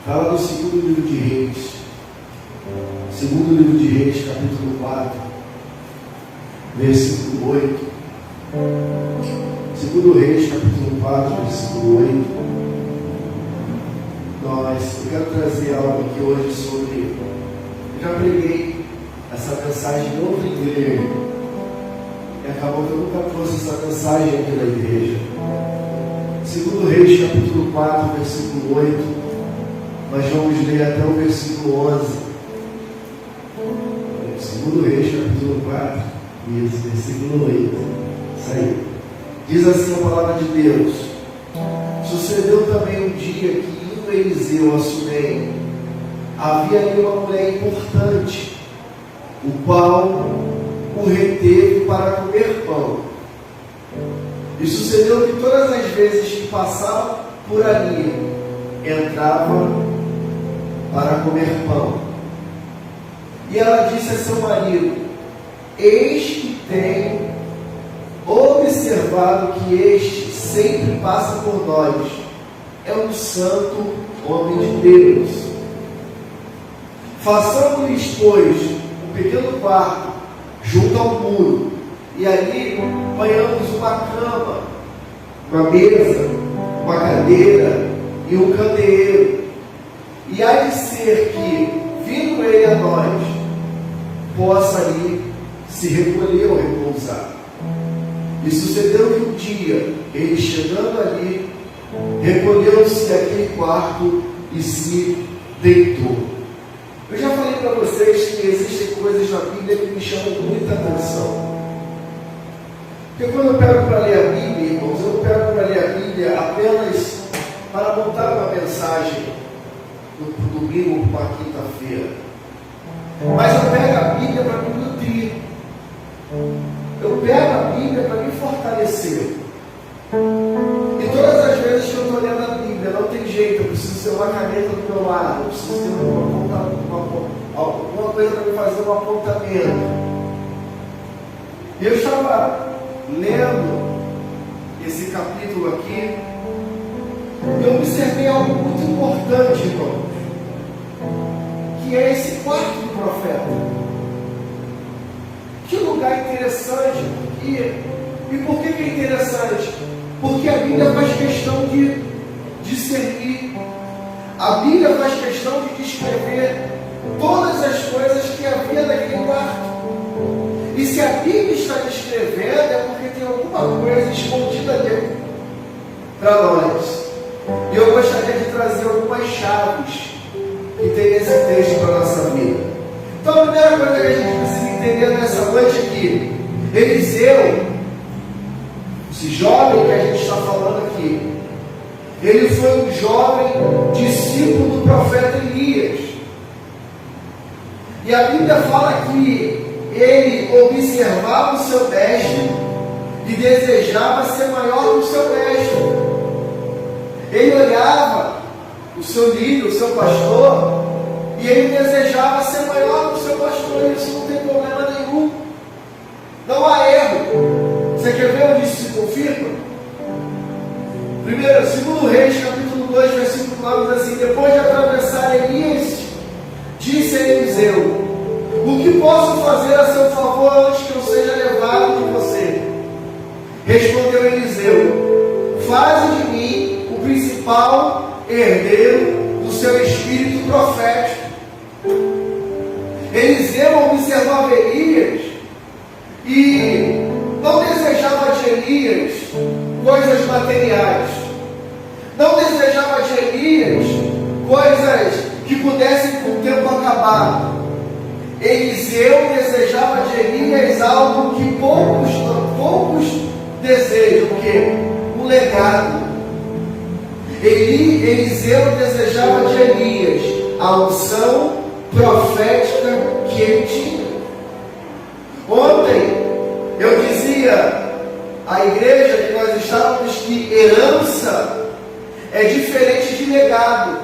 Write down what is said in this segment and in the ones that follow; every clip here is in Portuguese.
Fala do segundo livro de Reis. Segundo livro de Reis, capítulo 4, versículo 8. Segundo Reis, capítulo 4, versículo 8. Eu quero trazer algo aqui hoje sobre... Eu já preguei essa mensagem em outra igreja. E acabou que eu nunca trouxe essa mensagem aqui na igreja. Segundo Reis, capítulo 4, versículo 8. Nós vamos ler até o versículo 11. Segundo Reis, capítulo 4, versículo 8. Isso aí. Diz assim a palavra de Deus: Sucedeu também um dia que, indo Eliseu a Sunem, havia ali uma mulher importante, o qual o reteve para comer pão. E sucedeu que todas as vezes que passava por ali, entrava para comer pão. E ela disse a seu marido: Eis que tenho observado que este sempre passa por nós, é um santo homem de Deus. Façamos-lhes, pois, um pequeno quarto junto ao muro, e ali ponhamos uma cama, uma mesa, uma cadeira e um candeeiro. E há de ser que, vindo ele a nós, possa ali se recolher ou repousar. E sucedeu que um dia, ele chegando ali, recolheu-se àquele quarto e se deitou. Eu já falei para vocês que existem coisas na Bíblia que me chamam muita atenção. Porque quando eu pego para ler a Bíblia, irmãos, eu não pego para ler a Bíblia apenas para montar uma mensagem no domingo ou para quinta-feira. Mas eu pego a Bíblia para me nutrir. Eu pego a Bíblia para me fortalecer. E todas as vezes que eu estou lendo a Bíblia, não tem jeito, eu preciso ter uma caneta do meu lado, eu preciso ter alguma coisa para me fazer um apontamento. E eu estava lendo esse capítulo aqui, e eu observei algo muito importante, irmãos, que é esse quarto do profeta. Que lugar interessante. E por que é interessante? Porque a Bíblia faz questão de discernir. A Bíblia faz questão de descrever todas as coisas que havia naquele quarto. E se a Bíblia está descrevendo, é porque tem alguma coisa escondida dentro para nós. E eu gostaria de trazer algumas chaves que tem nesse texto para a nossa vida. Então a primeira coisa que a gente precisa entender nessa noite é que Eliseu, esse jovem que a gente está falando aqui, ele foi um jovem discípulo do profeta Elias. E a Bíblia fala que ele observava o seu mestre e desejava ser maior que o seu mestre. Ele olhava o seu líder, o seu pastor, e ele desejava ser maior que o seu pastor. E isso não tem problema nenhum. Não há erro. Você quer ver onde isso se confirma? Primeiro, segundo Reis, capítulo 2, versículo 9, diz assim: Depois de atravessar Elias, disse a Eliseu: O que posso fazer a seu favor antes que eu seja levado de você? Respondeu Eliseu: Faze de mim o principal herdeiro do seu espírito profético. Eliseu observava Elias e não desejava de Elias coisas materiais, não desejava de Elias coisas que pudessem com o tempo acabar. Eliseu desejava de Elias algo que poucos desejam, o quê? Um legado. Eliseu desejava de Elias a unção profética que ele tinha. Ontem eu dizia à igreja que nós estávamos que herança é diferente de legado.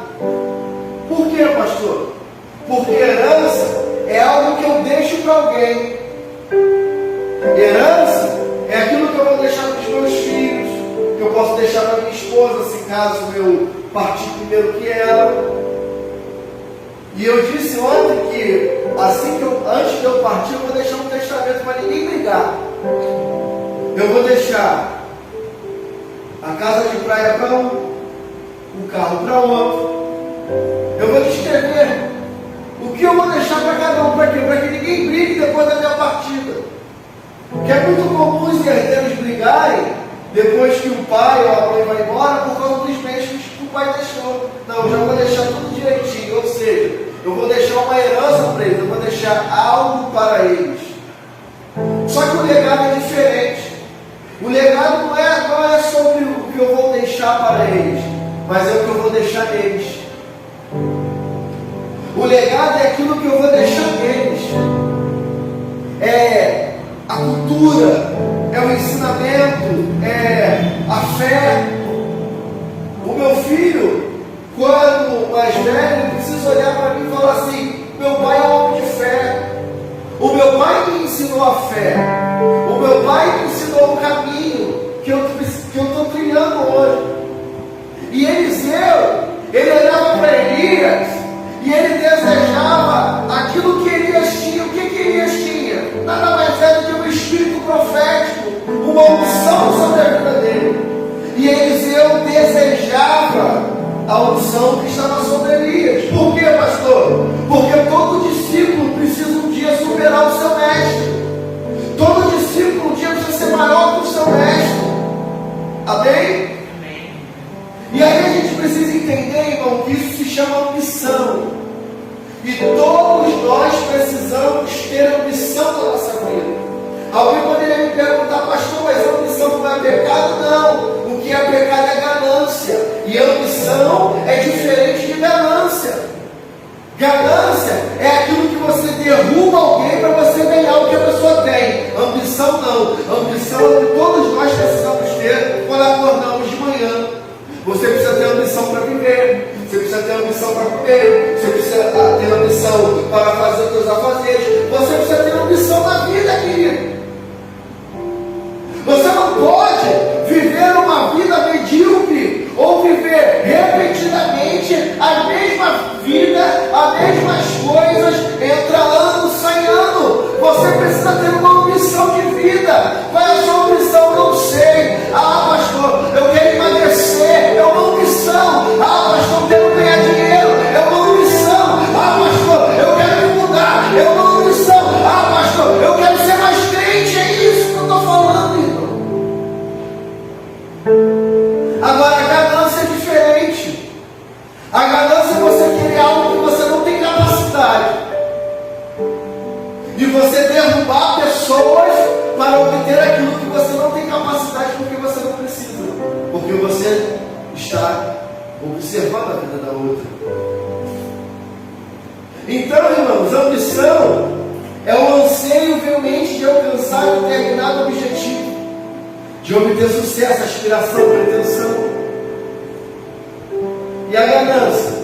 Por quê, pastor? Porque herança é algo que eu deixo para alguém. Herança é aquilo que eu vou deixar para os meus filhos, que eu posso deixar para minha esposa, se caso eu partir primeiro que ela. E eu disse ontem que antes de eu partir, eu vou deixar um testamento para ninguém brigar. Eu vou deixar a casa de praia para um, o carro para outro. Eu vou descrever o que eu vou deixar para cada um, para quê? Para que ninguém brigue depois da minha partida. Porque é muito comum os herdeiros brigarem depois que o pai ou a mãe vai embora por causa dos bens que o pai deixou. Não, eu já vou deixar tudo direitinho, ou seja, eu vou deixar uma herança para eles, eu vou deixar algo para eles. Só que o legado é diferente. O legado não é sobre o que eu vou deixar para eles, mas é o que eu vou deixar neles. O legado é aquilo que eu vou deixar neles. É a cultura, é o ensinamento, é a fé. O meu filho, quando mais velho, precisa olhar para mim e falar assim: meu pai é um homem de fé. O meu pai me ensinou a fé. O meu pai me ensinou o caminho que eu estou trilhando hoje. E Eliseu, ele olhava para Elias e ele desejava aquilo que Elias tinha. O que Elias tinha? Nada mais é do que um espírito profético, uma unção sobre a vida dele. E Eliseu desejava a unção que estava sobre Elias. Por quê, pastor? Porque todo discípulo precisa um dia superar o seu mestre. Todo discípulo um dia precisa ser maior que o seu mestre. Amém? E aí a gente precisa entender, irmão, que isso se chama ambição. E todos nós precisamos ter ambição na nossa vida. Alguém poderia me perguntar: pastor, mas a ambição não é pecado? Não. O que é pecado é ganância. E ambição é diferente de ganância. Ganância é aquilo que você derruba alguém para você ganhar o que a pessoa tem. Ambição não. Ambição é o que todos nós precisamos ter quando acordamos de manhã. Você precisa ter ambição para viver. Você precisa ter ambição para comer. Você precisa ter ambição para fazer os seus afazeres. Você precisa ter ambição na vida, querido. Você não pode viver uma vida medíocre ou viver repetidamente a mesma vida, as mesmas coisas, entra ano, sai ano. Você precisa ter uma ambição de vida. Qual é a sua ambição? Não sei. Ah, pastor, eu quero emagrecer. É uma ambição. Ah, pastor, eu quero ganhar dinheiro. É uma ambição. Ah, pastor, eu quero me mudar. É uma ambição. Ah, pastor, eu quero ser mais crente. É isso que eu estou falando, irmão. Agora, a ganância é diferente. A ganância é você querer algo que você não tem capacidade. E você derrubar pessoas para obter aquilo que você não tem capacidade, porque você não precisa. Porque você está observando a vida da outra. Então, irmãos, a ambição é o anseio veemente de alcançar um determinado objetivo, de obter sucesso, aspiração, pretensão. E a ganância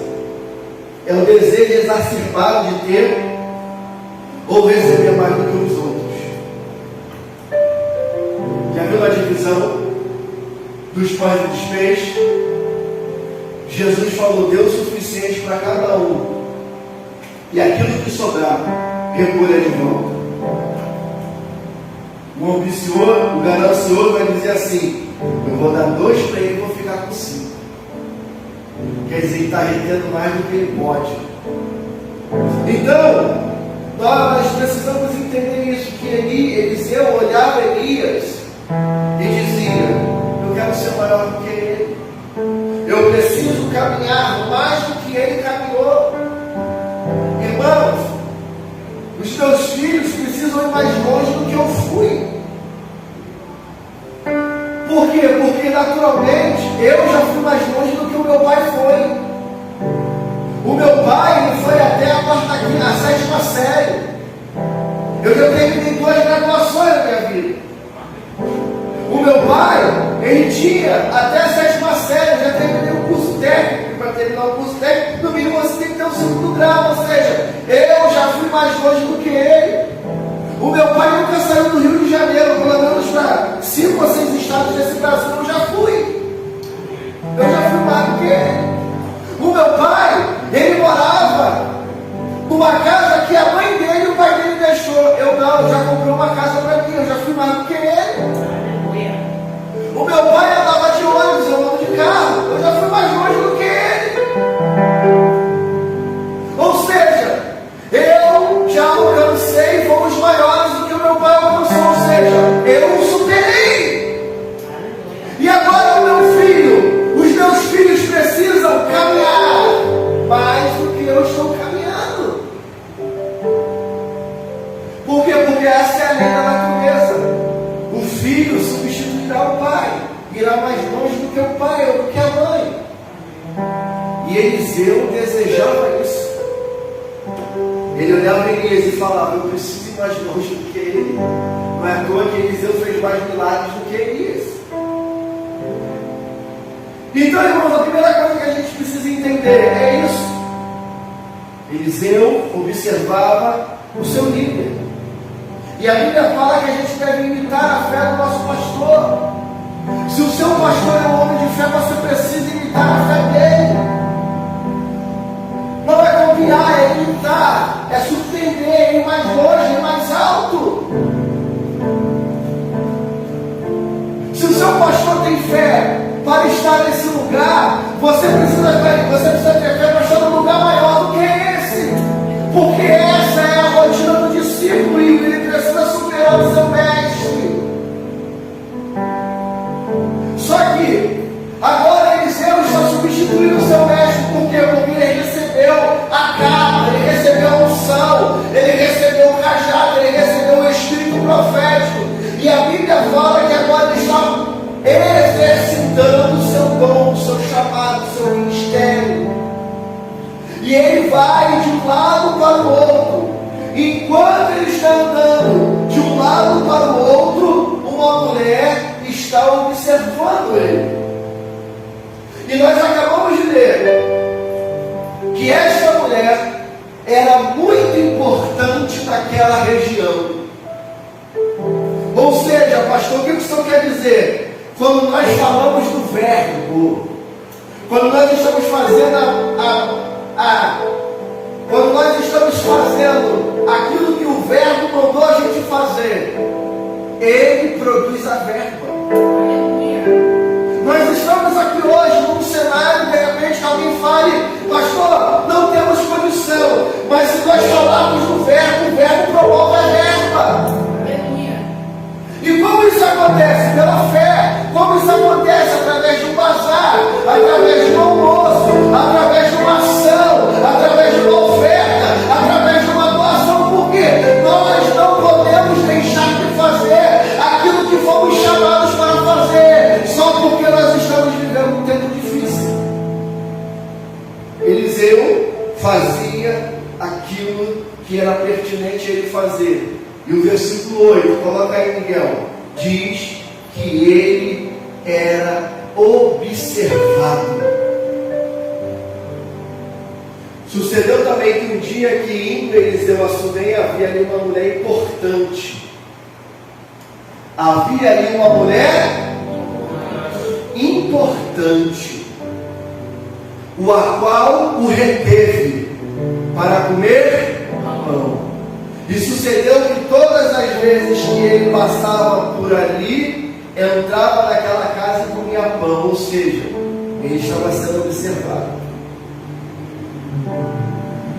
é o desejo exacerbado de ter ou receber mais do que os outros. Já viu a divisão dos pães e dos peixes? Jesus falou: deu o suficiente para cada um, e aquilo que sobrar, recolha de volta. O ambicioso, o ganancioso vai dizer assim: eu vou dar 2 para ele e vou ficar com 5. Quer dizer, ele está retendo mais do que ele pode. Então, nós precisamos entender isso, que Eliseu olhava Elias e dizia: eu quero ser maior do que ele. Eu preciso caminhar mais do que ele caminhou. Irmãos, os teus filhos precisam ir mais longe do que eu fui. Por quê? Porque naturalmente eu já fui mais longe do que o meu pai foi. O meu pai ele foi até a 7ª série. Eu já terminei 2 graduações na minha vida. O meu pai, ele tinha até a 7ª série. Eu já terminei o curso técnico. Para terminar o curso técnico, no mínimo você tem que ter o 2º grau. Ou seja, eu já fui mais longe do que ele. O meu pai nunca saiu do Rio de Janeiro, pelo menos para 5 ou 6 estados desse Brasil eu já fui. Eu já fui mais do que ele. O meu pai, ele morava Eliseu desejava isso. Ele olhava para Elias e falava: eu preciso ir mais longe do que ele. Não é à toa que Eliseu fez mais milagres do que Elias. Então, irmãos, a primeira coisa que a gente precisa entender é isso. Eliseu observava o seu líder. E a Bíblia fala que a gente deve imitar a fé do nosso pastor. Se o seu pastor é um homem de fé, você precisa imitar a fé dele. Não é copiar, é imitar, é surpreender, ir mais longe, ir mais alto. Se o seu pastor tem fé para estar nesse lugar, você precisa ter fé para estar num lugar maior do que esse. Porque essa é a rotina do discípulo e ele precisa superar o seu mestre. Só que agora Eliseu está substituindo o seu mestre. Por quê? Porque ele recebeu a capa, ele recebeu a unção, ele recebeu o cajado, ele recebeu o espírito profético. E a Bíblia fala que agora ele está exercitando o seu dom, o seu chamado, o seu ministério. E ele vai de um lado para o outro. Enquanto ele está andando de um lado para o outro, uma mulher está observando ele. E nós acabamos de ler que esta mulher era muito importante naquela região. Ou seja, pastor, o que o senhor quer dizer? Quando nós falamos do verbo, quando nós estamos fazendo quando nós estamos fazendo aquilo que o verbo mandou a gente fazer, ele produz a verba. Nós estamos aqui hoje num cenário, de repente alguém fale: pastor, não temos condição, mas se nós falarmos do verbo, o verbo promove a verba. E como isso acontece? Pela fé. Como isso acontece? Através de um bazar, através de um almoço, através de uma ação, através de uma oferta, através de uma doação. Porque nós não podemos deixar de fazer aquilo que fomos chamados para fazer, só porque nós estamos vivendo um tempo difícil. Eliseu fazia aquilo que era pertinente a ele fazer. E o versículo 8, coloca aí, Miguel, diz que ele era observado. Sucedeu também que um dia que indo Eliseu a Sunem, havia ali uma mulher importante. Havia ali uma mulher importante, a qual o reteve para comer pão. E sucedeu que todas as vezes que ele passava por ali, entrava naquela casa e comia pão. Ou seja, ele estava sendo observado.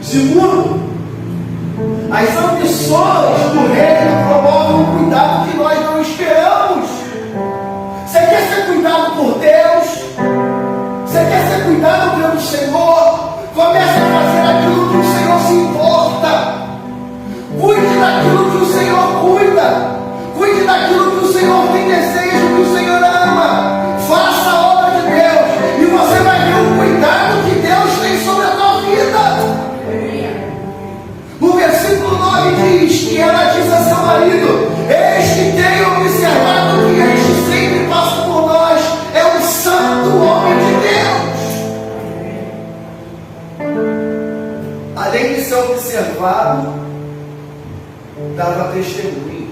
Segundo, as ambições do reino promovem um cuidado que nós não esperamos. Você quer ser cuidado por Deus? Você quer ser cuidado pelo Senhor? Comece a fazer aquilo que o Senhor se importa. Cuide daquilo que o Senhor cuida. Cuide daquilo que o Senhor tem desejo, que o Senhor ama. Faça a obra de Deus e você vai ver o cuidado que Deus tem sobre a tua vida. O versículo 9 diz que ela diz a seu marido: eis que tenho observado que este sempre passa por nós, é um santo homem de Deus. Além de ser observado, dava testemunho.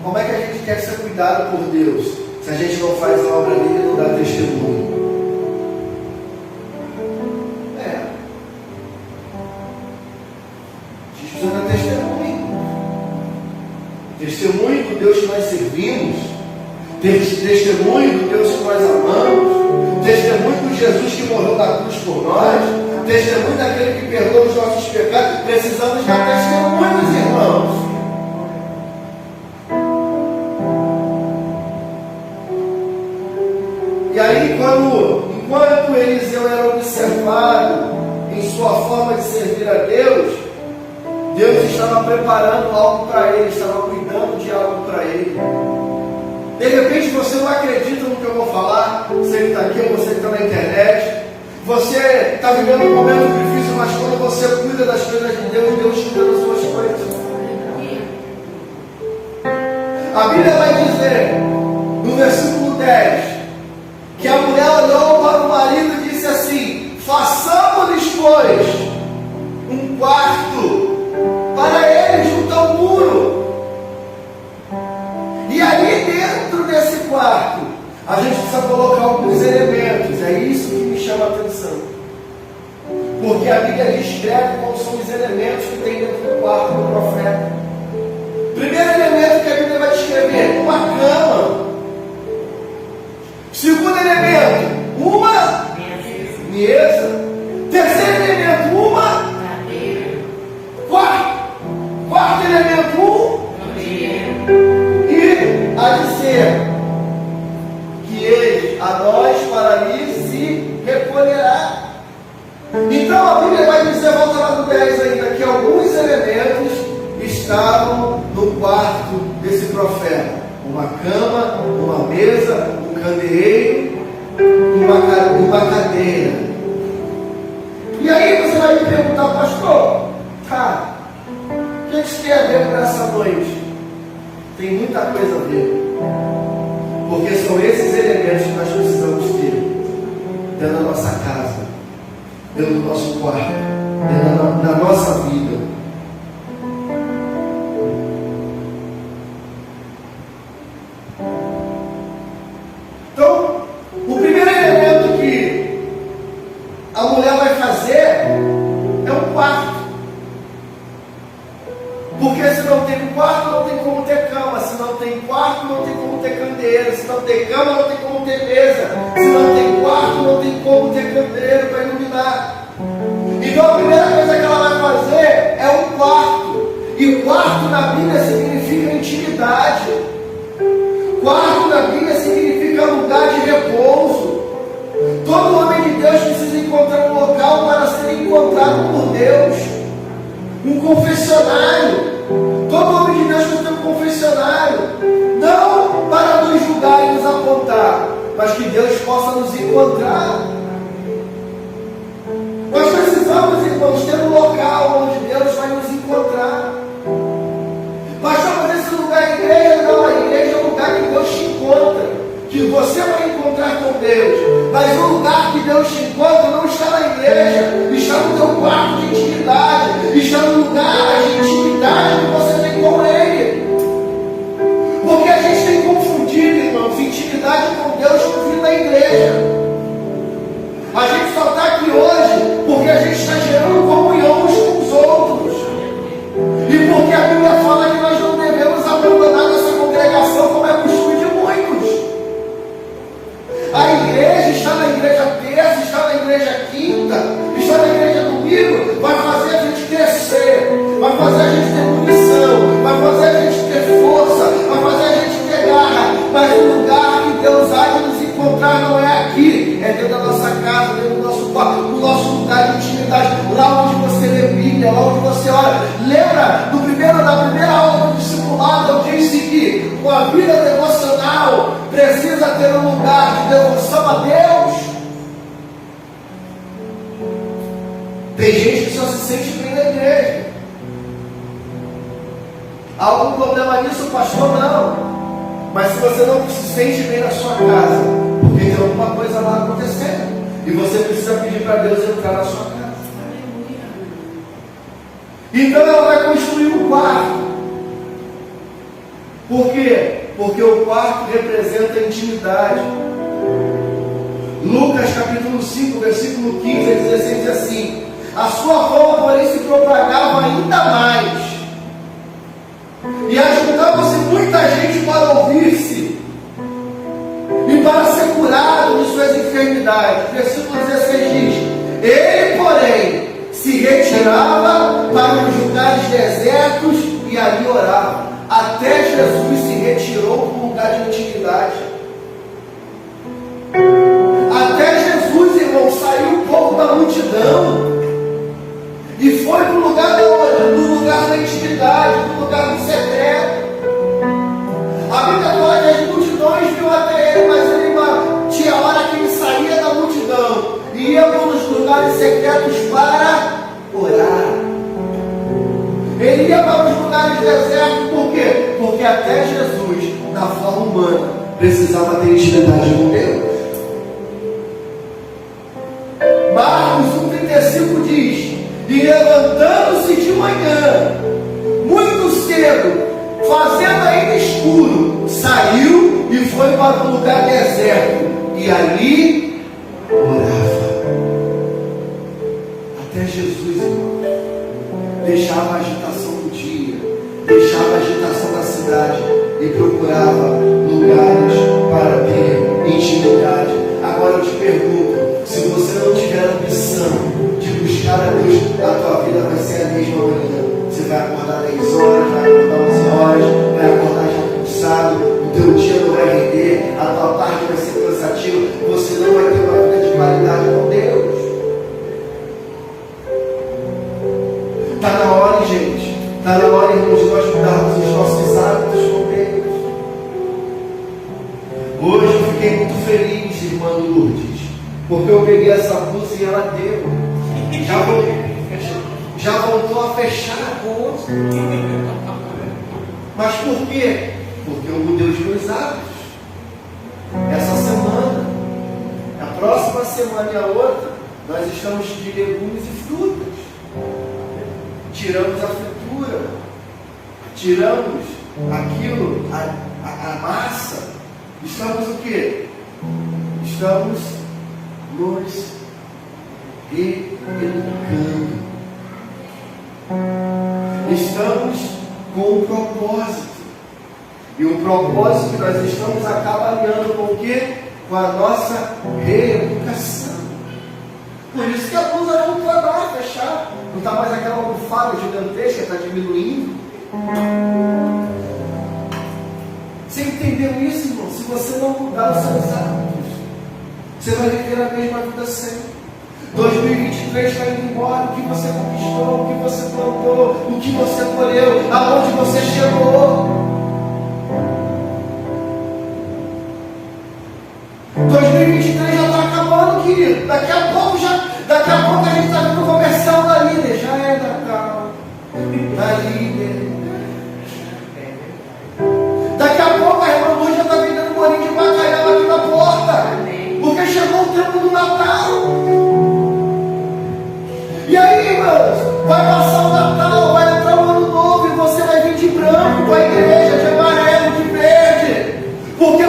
Como é que a gente quer ser cuidado por Deus se a gente não faz a obra dele e não dá testemunho? A gente precisa dar testemunho. Testemunho do Deus que nós servimos, testemunho do Deus que nós amamos, testemunho do Jesus que morreu na cruz por nós, testemunho daquele que perdoa os nossos pecados. Precisamos dar testemunhos, irmãos. E aí, enquanto Eliseu era observado em sua forma de servir a Deus, Deus estava preparando algo para ele, estava cuidando de algo para ele. De repente você não acredita no que eu vou falar, você que está aqui ou você que está na internet. Você está vivendo um momento difícil, mas quando você cuida das coisas de Deus, Deus cuida das suas coisas. A Bíblia vai dizer, no versículo 10, que a mulher olhou para o marido e disse assim: façamos-lhes, pois, um quarto para ele junto ao muro. E ali dentro desse quarto, a gente precisa colocar alguns elementos. É isso que me chama a atenção. Porque a Bíblia descreve quais são os elementos que tem dentro do quarto do profeta. Primeiro elemento que a Bíblia vai descrever: uma cama. Segundo elemento, uma mesa. Terceiro elemento, uma cadeira. Quarto elemento, um e a dizer que ele a nós para ali se recolherá. Então a Bíblia vai dizer, volta lá no 10 ainda, que alguns elementos estavam no quarto desse profeta: uma cama, uma mesa, um candeeiro, uma cadeira. E aí você vai me perguntar: pastor, tá, o que isso tem a ver com essa noite? Tem muita coisa a ver, porque são esses elementos que nós precisamos ter dentro da nossa casa, dentro do nosso quarto, dentro da nossa vida. Então, o primeiro elemento que a mulher vai fazer é um quarto. Porque se não tem quarto, não tem como ter cama. Se não tem quarto, não tem como ter candeeiro. Se não tem cama, não tem como ter mesa. Se não tem quarto, não tem como ter candeeiro para iluminar. Então a primeira coisa que ela vai fazer é um quarto. E quarto na Bíblia significa intimidade. Quarto na Bíblia significa lugar de repouso. Todo homem de Deus precisa encontrar um local para ser encontrado por Deus. Um confessionário. Todo homem de Deus precisa ter um confessionário. Não para nos julgar e nos apontar, mas que Deus possa nos encontrar. Nós precisamos, irmãos, ter um local onde Deus vai nos encontrar. Mas esse lugar é a igreja? Não, a igreja é o lugar que Deus te encontra, que você vai encontrar com Deus. Mas o lugar que Deus te encontra não está na igreja, está no teu quarto de intimidade, está no lugar de intimidade que você tem com Ele. Porque a gente tem confundido, irmãos, intimidade com Deus com vir na igreja. A gente só está aqui hoje porque a gente está gerando comunhão uns com os outros. E porque a Bíblia fala que nós não devemos abandonar nossa congregação, como é costume de muitos. A igreja está na igreja terça, está na igreja quinta, está na igreja domingo, vai fazer a gente crescer, vai fazer a gente ter munição, vai fazer a gente ter força, vai fazer a gente ter garra. Mas o lugar que Deus há de nos encontrar não é aqui, é dentro da nossa casa, dentro do nosso quarto, no nosso lugar de intimidade, lá onde você lê Bíblia, lá onde você ora. Lembra da primeira aula do discipulado, eu disse que uma vida devocional precisa ter um lugar de devoção a Deus. Tem gente que só se sente bem na igreja. Há algum problema nisso, pastor? Não. Mas se você não se sente bem na sua casa, porque tem alguma coisa lá acontecendo, e você precisa pedir para Deus entrar na sua casa. Então ela vai construir um quarto. Por quê? Porque o quarto representa a intimidade. Lucas capítulo 5, versículo 15 a 16 diz assim: a sua fama, porém, se propagava ainda mais, e ajuntava-se muita gente para ouvir-se e para ser curado de suas enfermidades. Versículo 16 diz: ele, porém, se retirava para os lugares desertos e ali orava. Até Jesus se retirou para um lugar de intimidade. Até Jesus, irmão, saiu um pouco da multidão e foi para o lugar do lugar da intimidade, do lugar do secreto. A Bíblia fala que as multidões e ia para os lugares secretos para orar. Ele ia para os lugares desertos, por quê? Porque até Jesus, na forma humana, precisava ter intimidade com Deus. Marcos 1,35 diz: e levantando-se de manhã, muito cedo, fazendo ainda escuro, saiu e foi para um lugar deserto, e ali orava. Até Jesus, irmão, deixava a agitação do dia, deixava a agitação da cidade e procurava lugares para ter intimidade. Agora eu te pergunto, se você não tiver a ambição de buscar a Deus, a tua vida vai ser a mesma manhã. Você vai acordar 10 horas, vai acordar 11 horas, vai acordar já cansado, o teu dia não vai render, a tua tarde vai ser cansativa, você não vai ter uma vida de qualidade com Deus. Está na hora, gente. Está na hora, irmãos, de nós mudarmos os nossos hábitos com Deus. Hoje eu fiquei muito feliz, irmã Lourdes, porque eu peguei essa blusa e ela deu. Já voltou a fechar a bolsa. Mas por quê? Porque eu mudei os meus hábitos. Essa semana, a próxima semana e a outra, nós estamos de legumes e frutas. Tiramos a fritura, tiramos aquilo, a massa. Estamos o quê? Estamos nos reeducando. Estamos com um propósito. E o propósito que nós estamos acaba alinhando com o quê? Com a nossa reeducação. Por isso que a blusa não está lá, fechar. Não está mais aquela almofada gigantesca, está diminuindo. Você entendeu isso, irmão? Se você não mudar os seus hábitos, você vai viver a mesma vida sempre. 2023 está indo embora. O que você conquistou, o que você plantou, o que você colheu, aonde você chegou. 2023 já está acabando, querido. Daqui a pouco a gente está vendo o comercial da líder. Já é Natal. Da líder. Daqui a pouco a irmã Luz já está vendendo um bolinho de bacalhau aqui na porta. Porque chegou o tempo do Natal. E aí, irmãos, vai passar o Natal, vai entrar o ano novo e você vai vir de branco para a igreja, de amarelo, de verde. Porque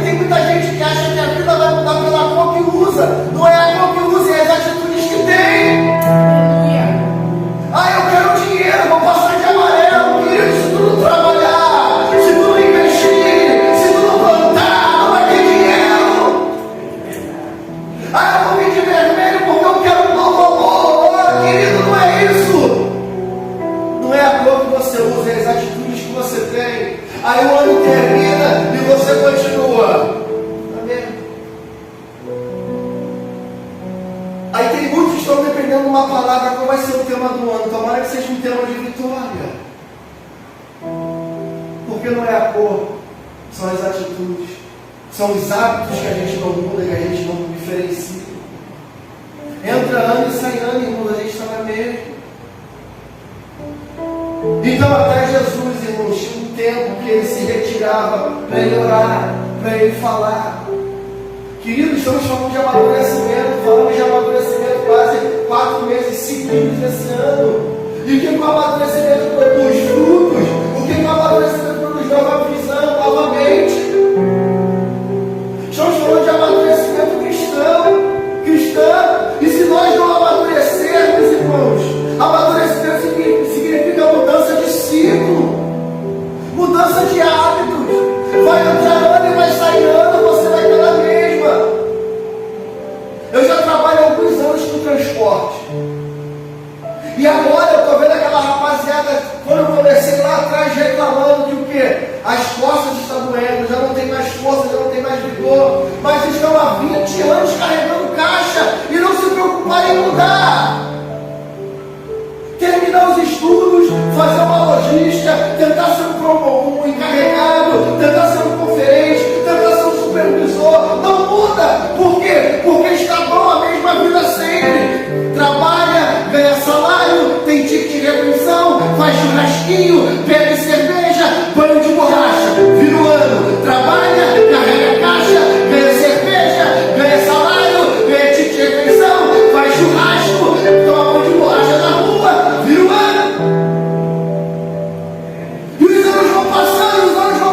tem muita gente que acha que a vida vai mudar pela cor que usa. Não é a cor que usa, é as atitudes que tem. Ah, eu quero dinheiro, vou passar de amarelo, querido. Se tu não trabalhar, se tu não investir, se tu não plantar, não vai ter dinheiro. Ah, eu vou vir de vermelho porque eu quero um novo amor. Ah, querido, não é isso. Não é a cor que você usa, é as atitudes que você tem. Aí o ano termina e você continua. Amém? Aí tem muitos que estão dependendo de uma palavra. Qual vai ser o tema do ano? Tomara que seja um tema de vitória. Porque não é a cor, são as atitudes. São os hábitos que a gente não muda, que a gente não diferencia. Entra ano e sai ano, irmãos, a gente está na mesma. Então até Jesus, irmãos, tinha um tempo que ele se retirava para ele orar, para ele falar. Queridos, estamos falando de amadurecimento, falando de amadurecimento quase 4 meses seguidos esse ano. E o que o amadurecimento produz? Frutos. O que o amadurecimento produz? Nova visão, novamente. Estamos falando de amadurecimento cristão. E se nós não amadurecermos, irmãos, amadurecimento significa mudança de ciclo, mudança de hábitos. Vai entrar ano e vai sair ano, você vai estar na mesma. Eu já trabalho há alguns anos com transporte. E agora eu estou vendo aquela rapaziada, quando eu comecei lá atrás reclamando que o quê? As costas estão doendo, já não tem mais força, já não tem mais vigor, mas estão há 20 anos carregando caixa e não se preocuparem em mudar. Terminar os estudos, fazer uma logística, tentar ser um encarregado, tentar ser um conferente, tentar ser um supervisor, não muda. Por quê? Porque está bom a mesma churrasquinho, bebe cerveja, banho de borracha, vira o ano, trabalha, carrega caixa, ganha cerveja, ganha salário, ganha título de refeição, faz churrasco, toma banho de borracha na rua, vira o ano. E os anos vão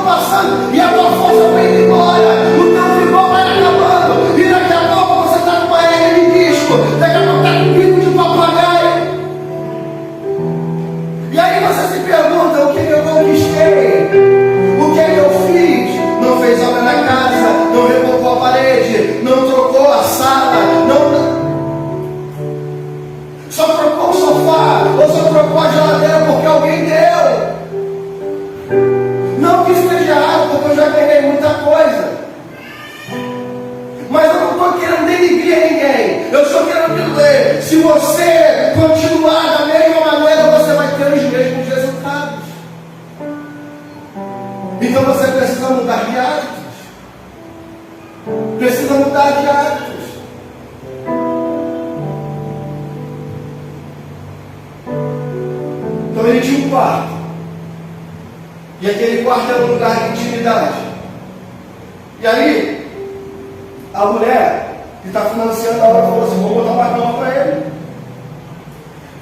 passando, e a tua força vai indo embora, o teu vigor vai acabando, e daqui a pouco você está com uma hernia de disco, daqui a pouco está com bico de papagaio. E aí você se pergunta: o que eu conquistei? O que eu fiz? Não fez obra na casa, não rebocou a parede, não trocou a sala, só trocou o sofá, ou só trocou a geladeira porque alguém deu. Não que isso esteja errado, porque eu já ganhei muita coisa. Mas eu não estou querendo denigrir ninguém. Eu só quero dizer: se você continuar da mesma maneira, você vai ter os mesmos resultados. Então você precisa mudar de hábitos. Precisa mudar de hábitos. Então ele tinha um quarto. E aquele quarto era um lugar de intimidade. E aí, a mulher que está financiando a obra falou assim: vou botar uma cama para ele.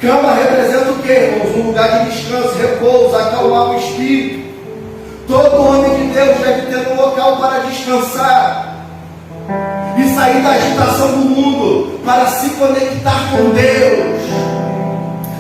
Cama representa o quê, irmãos? Um lugar de descanso, repouso, acalmar o espírito. Todo homem de Deus deve ter um local para descansar e sair da agitação do mundo para se conectar com Deus.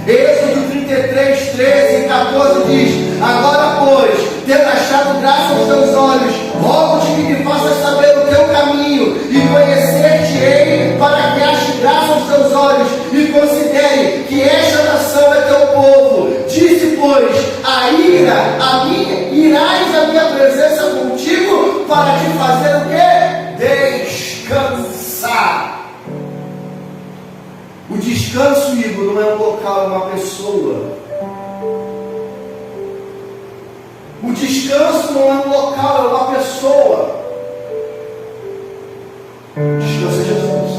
Êxodo 33, 13 e 14 diz: agora, pois, tendo achado graça aos teus olhos, rogo-te que me faças saber o teu caminho e conhecer-te-ei, para que ache graça aos teus olhos e considere que esta nação é teu povo. Disse, pois, irás a minha presença contigo para te fazer o quê? Descansar. O descanso, Igor, não é um local, é uma pessoa. O descanso não é um local, é uma pessoa. Descanso é Jesus.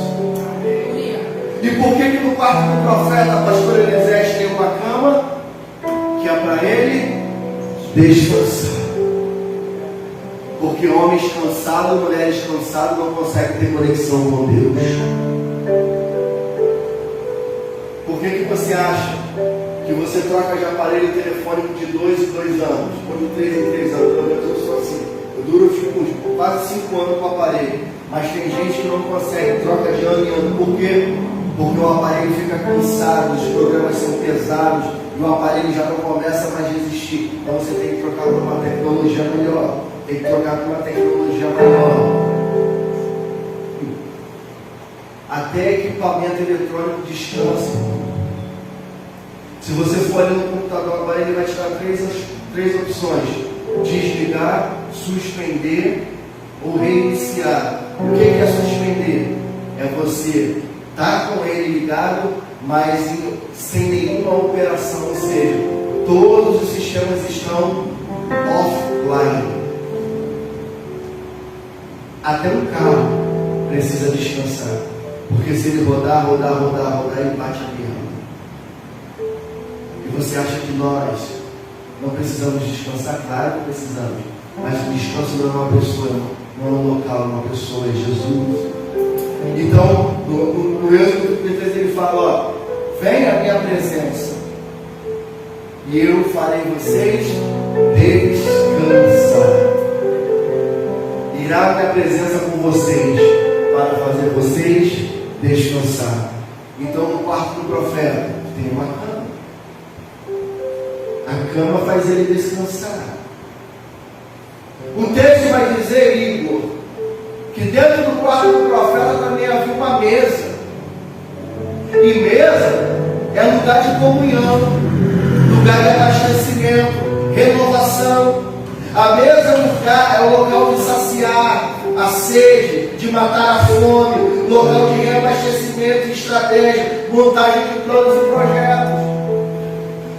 E por que no quarto do profeta, pastor Elisés, tem uma cama que é para ele descansar? Porque homens cansados, mulheres cansadas não conseguem ter conexão com Deus. Por que você acha que você troca de aparelho telefônico de 2 em 2 anos, ou de 3 em 3 anos? Pelo menos eu sou assim. Eu fico quase 5 anos com o aparelho. Mas tem gente que não consegue, troca de ano em ano. Por quê? Porque o aparelho fica cansado, os programas são pesados e o aparelho já não começa mais a resistir. Então você tem que trocar por uma tecnologia melhor, tem que trocar por uma tecnologia maior. Até equipamento eletrônico descansa. Se você for ali no computador agora, ele vai te dar três opções: desligar, suspender ou reiniciar. O que é suspender? É você estar com ele ligado, mas sem nenhuma operação, ou seja, todos os sistemas estão offline. Até um carro precisa descansar, porque se ele rodar, ele bate a guerra. E você acha que nós não precisamos descansar? Claro que precisamos, mas o descanso não é uma pessoa, não é um local, é uma pessoa, é Jesus. Então, no Êxodo 33 ele fala: ó, vem a minha presença e eu farei vocês descansar. Irá a minha presença com vocês para fazer vocês descansar. Então, no quarto do profeta tem uma cama. A cama faz ele descansar. O texto vai dizer, Igor, que dentro do quarto do profeta também havia uma mesa. E mesa é lugar de comunhão, lugar de abastecimento, renovação. A mesa é o local de saciar a sede, de matar a fome, local de reabastecimento e estratégia, montagem de planos e projetos.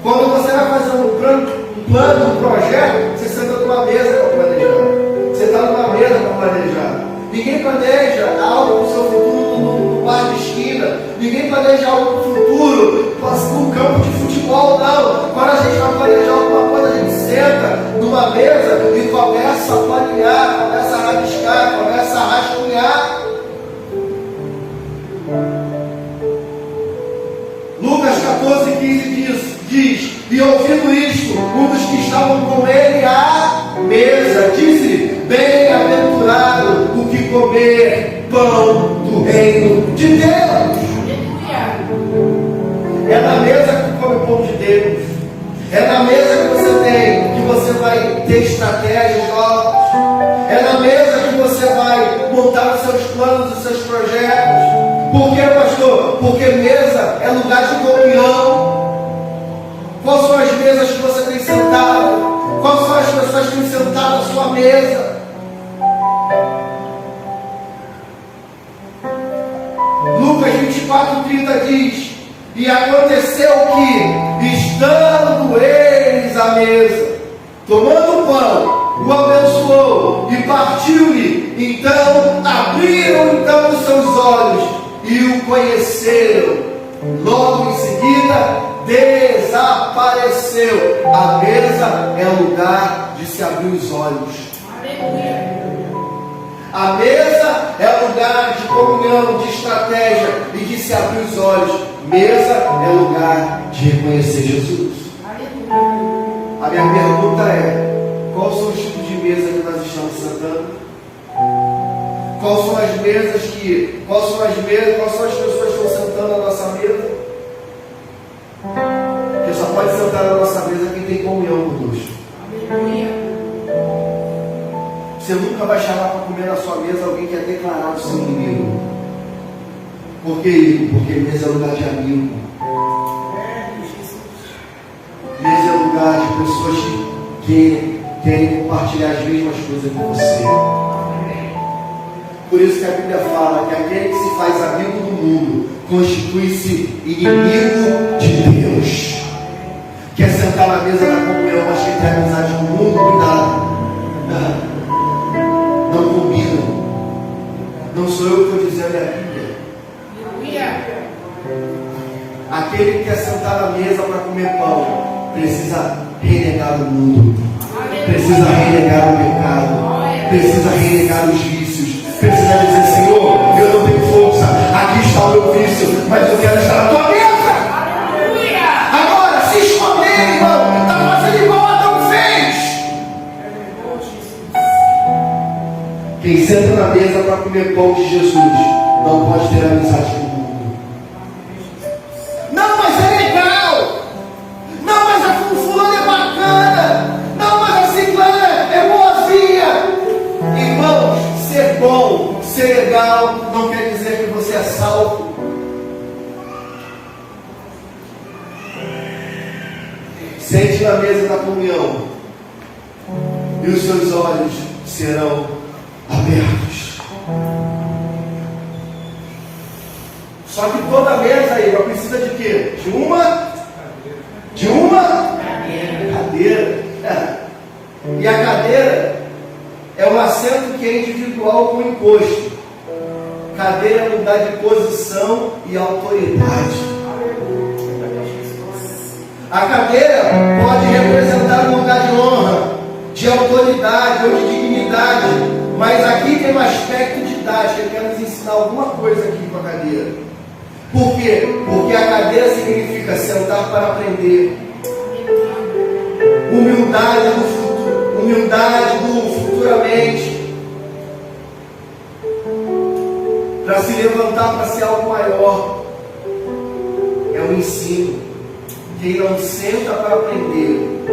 Quando você vai fazer um plano, um projeto, você senta numa mesa para planejar. Você está numa mesa para planejar. Ninguém planeja algo para o seu futuro no bar de esquina. Ninguém planeja algo para o futuro no campo de futebol, não. Quando a gente vai planejar começa a planear, começa a rabiscar, começa a rascunhar. Lucas 14:15 diz: e ouvindo isto, um dos que estavam com ele à mesa disse: bem-aventurado o que comer pão do reino de Deus. É na mesa que come o pão de Deus. É na mesa que você tem, que você vai ter estratégias novas. É na mesa que você vai montar os seus planos, os seus projetos. Por quê, pastor? Porque mesa é lugar de comunhão. Quais são as mesas que você tem sentado? Quais são as pessoas que têm sentado à sua mesa? Lucas 24:30 diz: e aconteceu que, estando eles à mesa, tomando o pão, o abençoou e partiu-lhe. Então abriram os seus olhos e o conheceram. Logo em seguida desapareceu. A mesa é lugar de se abrir os olhos. Aleluia. A mesa é lugar de comunhão, de estratégia e de se abrir os olhos. Mesa é lugar de reconhecer Jesus. Aleluia. A minha pergunta é: quais são os tipos de mesa que nós estamos sentando? Quais são as mesas quais são as pessoas que estão sentando na nossa mesa? Porque só pode sentar na nossa mesa quem tem comunhão conosco. Aleluia. Você nunca vai chamar para comer na sua mesa alguém que é declarado seu inimigo. Por que isso? Porque mesa é lugar de amigo. Mesa é lugar de pessoas que querem compartilhar as mesmas coisas com você. Por isso que a Bíblia fala que aquele que se faz amigo do mundo constitui-se inimigo de Deus. Quer sentar na mesa da comunhão, mas quem tem amizade com o mundo, cuidado. Não combinam. Não sou eu que estou dizendo, é a Bíblia. Aquele que quer sentar na mesa para comer pão precisa renegar o mundo, precisa renegar o pecado, precisa renegar os vícios, precisa dizer: Senhor, eu não tenho força, aqui está o meu vício, mas eu quero estar na tua mesa. Agora, se esconder, irmão, está fazendo igual Adão fez. Quem senta na mesa para comer pão de Jesus não pode ter amizade com o mundo. Não, mas é legal. Não, mas a fulana é bacana. Não, mas a ciclana é boazinha. Irmãos, ser bom, ser legal, não quer dizer que você é salvo. Sente na mesa da comunhão e os seus olhos serão abertos. Só que toda mesa aí precisa de quê? De uma cadeira. E a cadeira é um assento que é individual com imposto. Cadeira é lugar de posição e autoridade. A cadeira pode representar um lugar de honra, de autoridade ou de dignidade, mas aqui tem um aspecto didático. Eu quero nos ensinar alguma coisa aqui com a cadeira. Por quê? Porque a cadeira significa sentar para aprender. Humildade do futuramente, para se levantar para ser algo maior. É o ensino. Quem não senta para aprender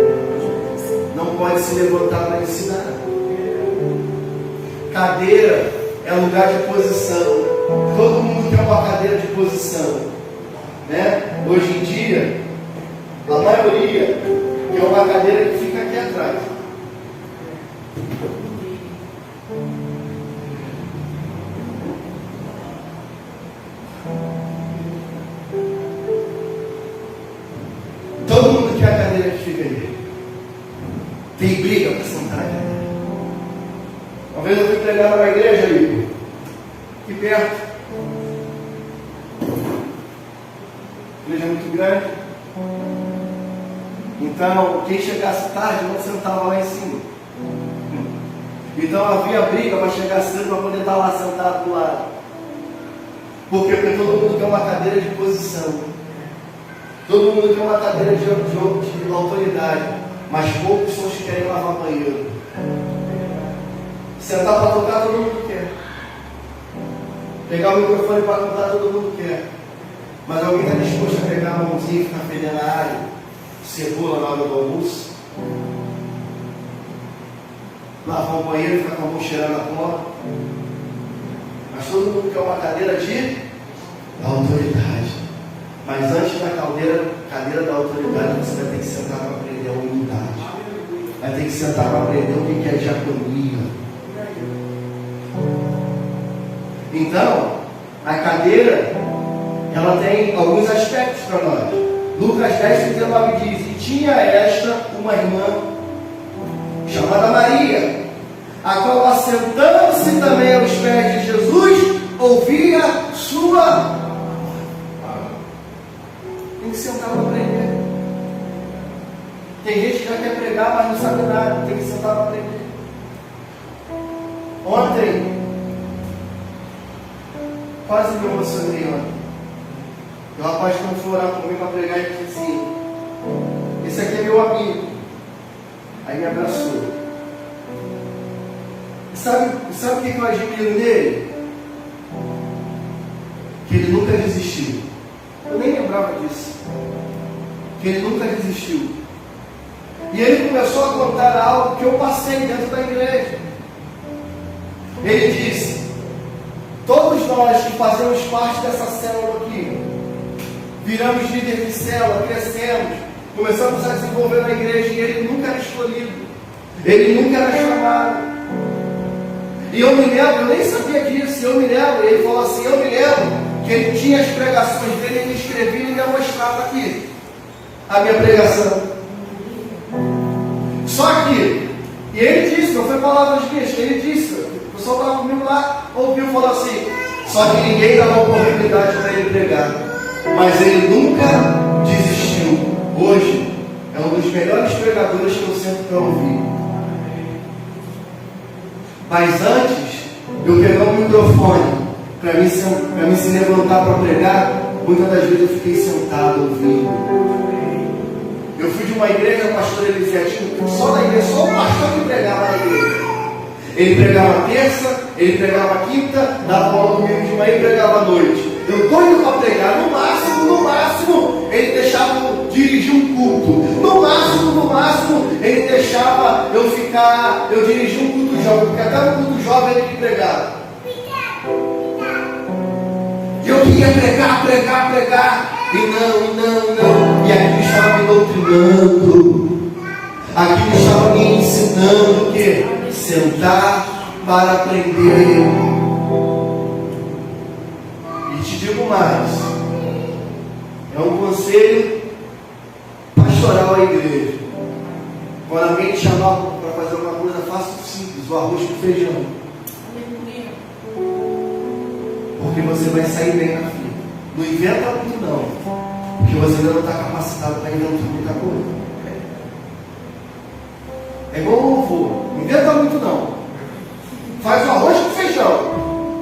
não pode se levantar para ensinar. Cadeira é lugar de posição. Todo mundo tem uma cadeira de posição, né? Hoje em dia, a maioria tem uma cadeira que fica aqui atrás. Todo mundo quer a cadeira que fica ali. Tem briga para sentar na cadeira. Uma vez eu fui pregar numa igreja ali, aqui perto. A igreja é muito grande. Então, quem chegasse tarde não sentava lá em cima. Então havia briga para chegar cedo para poder estar lá sentado do lado. Por quê? Porque todo mundo quer uma cadeira de posição. Todo mundo quer uma cadeira de autoridade. Mas poucos são os que querem lavar banheiro. Sentar para tocar, todo mundo quer. Pegar o microfone para cantar, todo mundo quer. Mas alguém está disposto a pegar a mãozinha e ficar fedendo a área, cebola na hora do almoço? Lavar o banheiro e ficar com a mão cheirando a porta? Mas todo mundo quer uma cadeira de autoridade. Mas antes da cadeira da autoridade, você vai ter que sentar para aprender a humildade. Vai ter que sentar para aprender o que é diaconia. Então, a cadeira, ela tem alguns aspectos para nós. Lucas 10:39 diz: e tinha esta uma irmã chamada Maria, a qual, assentando-se também aos pés de Jesus, ouvia sua. Tem que sentar para aprender. Tem gente que já quer pregar, mas não sabe nada. Tem que sentar para aprender. Ontem, quase me emocionei ontem. O rapaz que foi orar comigo para pregar e disse assim: esse aqui é meu amigo. Aí me abraçou. E sabe o que eu admiro nele? Que ele nunca desistiu. Eu nem lembrava disso. Que ele nunca desistiu. E ele começou a contar algo que eu passei dentro da igreja. Ele disse: todos nós que fazemos parte dessa célula aqui, viramos líder de célula, crescemos, começamos a desenvolver na igreja, e ele nunca era escolhido, ele nunca era chamado. E eu me lembro, eu nem sabia disso, ele falou assim, eu me lembro que ele tinha as pregações dele, ele escrevia e me mostrava aqui a minha pregação. Só que, e ele disse, não foi palavras minhas, ele disse, o pessoal estava comigo lá, ouviu, falou assim, só que ninguém dava oportunidade para ele pregar. Mas ele nunca desistiu. Hoje é um dos melhores pregadores que eu sempre para ouvir. Mas antes de eu pegar o microfone para mim se levantar para pregar, muitas das vezes eu fiquei sentado ouvindo. Eu fui de uma igreja, o pastor Elisiatinho, só na igreja, só o pastor que pregava na igreja. Ele pregava terça, ele pregava quinta, dava aula domingo de manhã e pregava à noite. Eu doido para pregar, no máximo, ele deixava eu dirigir um culto. No máximo, ele deixava eu dirigir um culto jovem, porque até no culto jovem ele pregava. E eu queria pregar, e não. E aqui ele estava me doutrinando. Aqui ele estava me ensinando o quê? Sentar para aprender. E te digo mais, é um conselho pastoral à igreja. Quando alguém te chamar para fazer uma coisa, faça o simples, o arroz com feijão. Porque você vai sair bem na fila. Não inventa muito não, porque você ainda não está capacitado para inventar muita coisa. É igual o louvor, não inventa muito não. Faz o arroz com feijão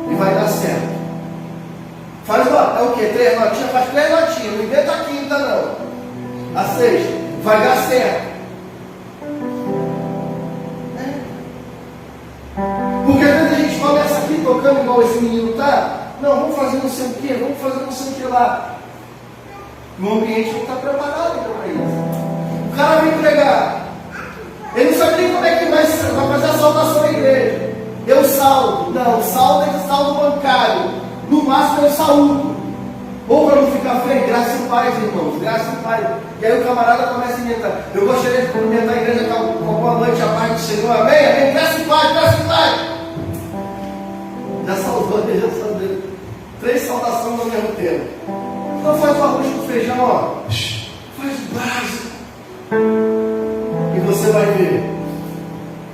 e vai dar certo. Faz é o que? 3 notinhas? Faz 3 notinhas, não inventa a quinta não. A sexta, vai dar certo. Porque às vezes a gente começa aqui tocando igual esse menino tá. Não, vamos fazer não sei o que, vamos fazer não sei o que lá. O ambiente não está preparado para isso. O cara vem pregar. Ele não sabe nem como é que vai fazer a salvação da igreja. Eu saldo. Não, o saldo é de saldo bancário. No máximo eu saúdo. Ou para não ficar feio, graça e paz, irmãos. Graça e paz. E aí o camarada começa a inventar. Eu gostaria de cumprimentar a igreja com boa noite, a paz do Senhor. Amém? Amém? Graça e paz, graça e paz. Já saudou, já saudou. 3 saudações ao mesmo tempo. Então faz o arroz com feijão, ó. Faz o básico. E você vai ver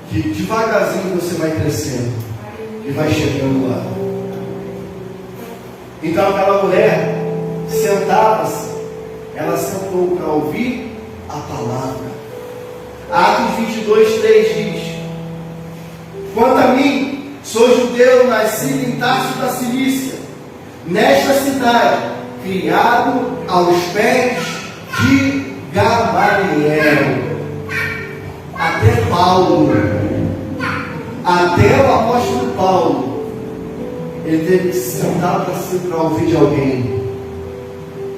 que devagarzinho você vai crescendo e vai chegando lá. Então aquela mulher sentava-se, ela sentou para ouvir a palavra. Atos 22:3 diz: Quanto a mim, sou judeu, nascido em Tarso da Cilícia, nesta cidade, criado aos pés de Gamaliel. Até Paulo, até o apóstolo Paulo, ele teve que se sentar para ouvir de alguém.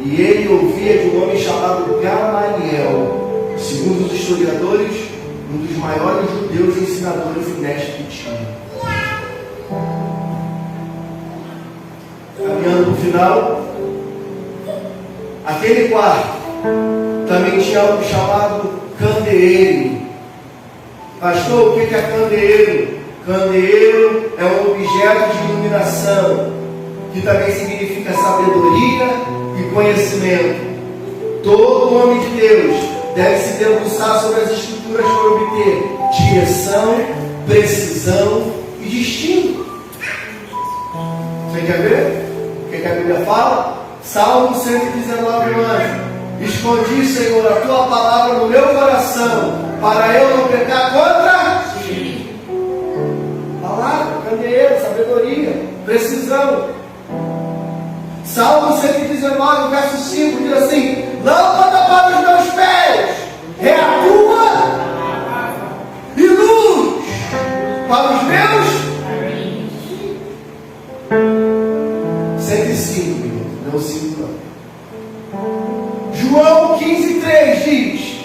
E ele ouvia de um homem chamado Gamaliel, segundo os historiadores, um dos maiores judeus ensinadores e mestres que tinha. Caminhando para o final, aquele quarto também tinha algo chamado candeeiro. Pastor, o que é candeeiro? Candeeiro é um objeto de iluminação, que também significa sabedoria e conhecimento. Todo homem de Deus deve se debruçar sobre as escrituras para obter direção, precisão e destino. Você quer ver o que a Bíblia fala? Salmo 119, anjo. Escondi, Senhor, a tua palavra no meu coração, para eu não pecar contra ti. Palavra, candeeiro, sabedoria, precisão. Salmo 119, verso 5 diz assim: lâmpada para os meus pés é a tua, e luz para os meus. 105, não 5 não. João 15,3 diz: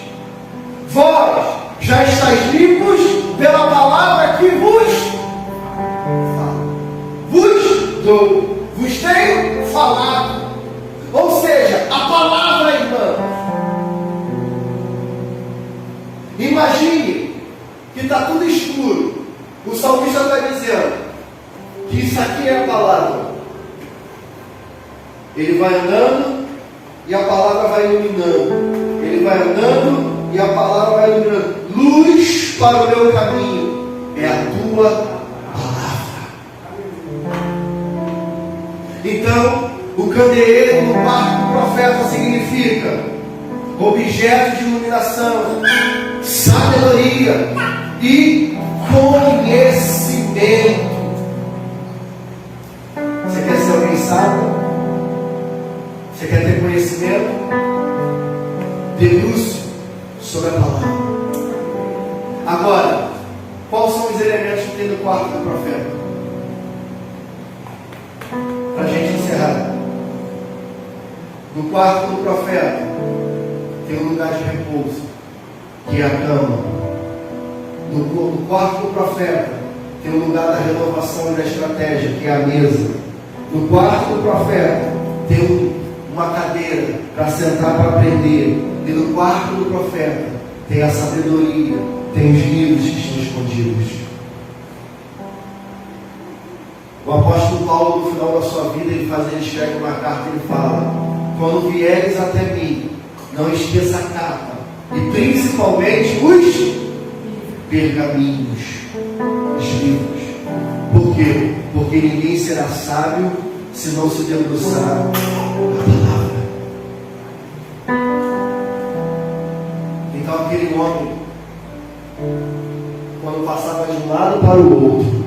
vós já estáis limpos pela palavra que vos dou. Vos tenho falado. Ou seja, a palavra, irmão. Imagine que está tudo escuro. O salmista está dizendo que isso aqui é a palavra. Ele vai andando e a palavra vai iluminando. Ele vai andando e a palavra vai iluminando. Luz para o meu caminho é a tua palavra. Então, o candeeiro no quarto do profeta significa objeto de iluminação, sabedoria e conhecimento. Você quer ser alguém sábio? Você quer ter conhecimento? Denúncio sobre a palavra. Agora, quais são os elementos que tem no quarto do profeta? Para a gente encerrar. No quarto do profeta tem um lugar de repouso, que é a cama. No quarto do profeta tem um lugar da renovação e da estratégia, que é a mesa. No quarto do profeta tem uma cadeira para sentar para aprender. E no quarto do profeta tem a sabedoria, tem os livros que estão escondidos. O apóstolo Paulo, no final da sua vida, ele escreve uma carta e ele fala: quando vieres até mim, não esqueça a capa, e principalmente os pergaminhos, os livros. Por quê? Porque ninguém será sábio se não se debruçar na palavra. Então aquele homem, quando passava de um lado para o outro,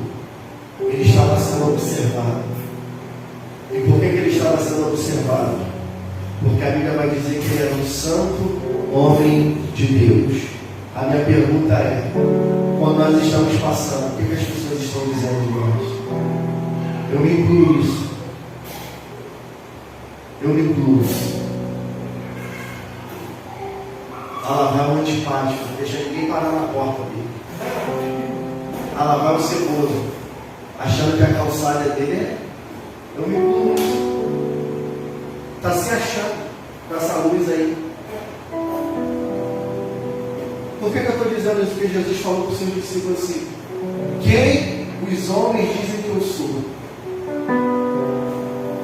ele estava sendo observado. E por que ele estava sendo observado? Porque a Bíblia vai dizer que ele era um santo homem de Deus. A minha pergunta é: quando nós estamos passando, o que as pessoas estão dizendo de nós? Eu me incluo isso. Eu me incluo. A lavar o antipático, deixa ninguém parar na porta dele. A lavar o ceboso, achando que a calçada dele é. Eu me incluo nisso. Está se achando com essa luz aí. Por que eu estou dizendo isso? Porque Jesus falou para os seus discípulos assim: quem os homens dizem que eu sou?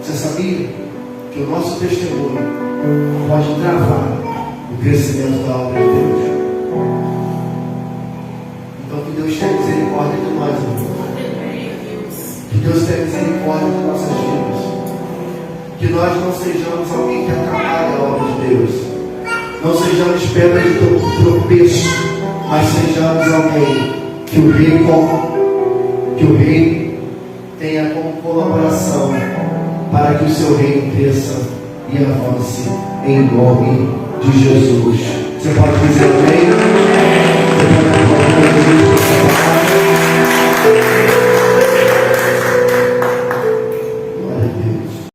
Você sabia que o nosso testemunho pode travar o crescimento da obra de Deus? Então que Deus tenha misericórdia de nós, irmãos. Que Deus tenha misericórdia de nossas vidas. Que nós não sejamos alguém que atrapalha a obra de Deus. Não sejamos pedra de tropeço, mas sejamos alguém que o rei que o reino tenha como colaboração para que o seu reino cresça e avance em nome de Jesus. Você pode dizer amém?